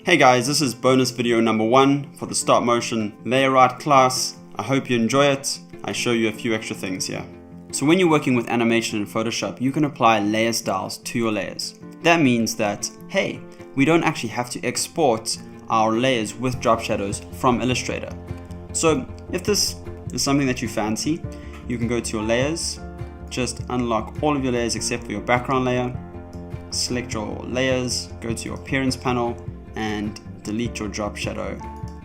Hey guys, this is bonus video number 1 for the stop motion layer art class. I hope you enjoy it. I show you a few extra things here. So when you're working with animation in Photoshop, you can apply layer styles to your layers. That means that, hey, we don't actually have to export our layers with drop shadows from Illustrator. So if this is something that you fancy, you can go to your layers, just unlock all of your layers except for your background layer, select your layers, go to your appearance panel, and delete your drop shadow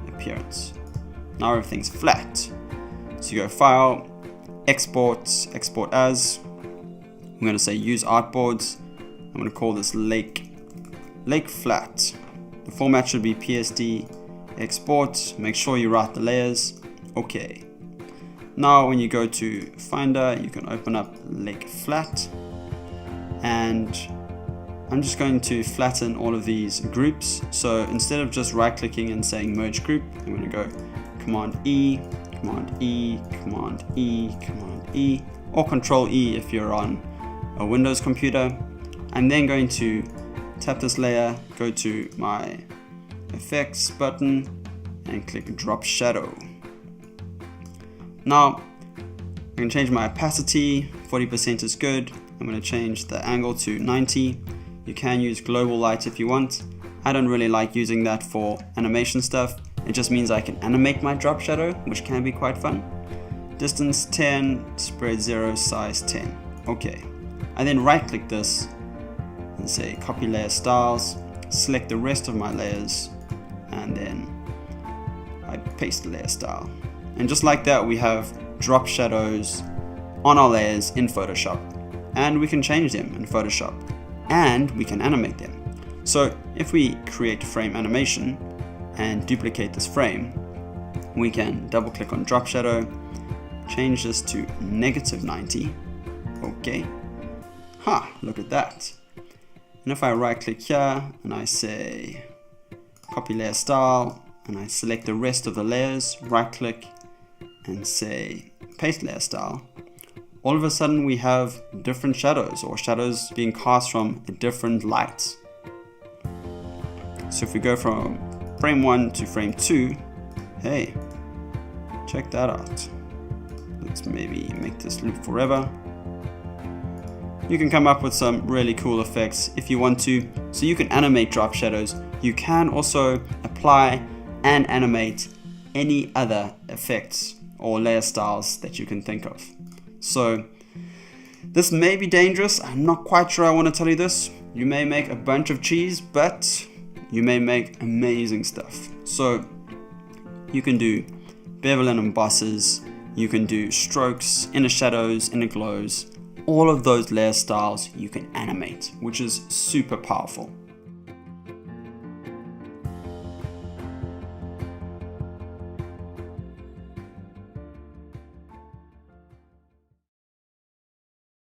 appearance. Now everything's flat. So you go File, Export as. I'm going to say Use Artboards. I'm going to call this Lake Flat. The format should be PSD. Export. Make sure you write the layers. Okay. Now when you go to Finder, you can open up Lake Flat, and I'm just going to flatten all of these groups. So instead of just right clicking and saying merge group, I'm going to go Command E, Command E, Command E, Command E, or Control E if you're on a Windows computer. I'm then going to tap this layer, go to my effects button and click drop shadow. Now I can change my opacity, 40% is good. I'm going to change the angle to 90. You can use global light if you want. I don't really like using that for animation stuff. It just means I can animate my drop shadow, which can be quite fun. Distance 10, spread 0, size 10. Okay. I then right click this and say copy layer styles, select the rest of my layers, and then I paste the layer style. And just like that, we have drop shadows on our layers in Photoshop. And we can change them in Photoshop. And we can animate them. So if we create frame animation and duplicate this frame, we can double click on drop shadow, change this to -90. Okay. Look at that. And if I right click here and I say copy layer style and I select the rest of the layers, right click and say paste layer style, all of a sudden we have different shadows, or shadows being cast from a different light. So if we go from frame 1 to frame 2, hey, check that out. Let's maybe make this loop forever. You can come up with some really cool effects if you want to. So you can animate drop shadows. You can also apply and animate any other effects or layer styles that you can think of. So this may be dangerous. I'm not quite sure I want to tell you this. You may make a bunch of cheese, but you may make amazing stuff. So you can do bevel and embosses, you can do strokes, inner shadows, inner glows. All of those layer styles you can animate, which is super powerful.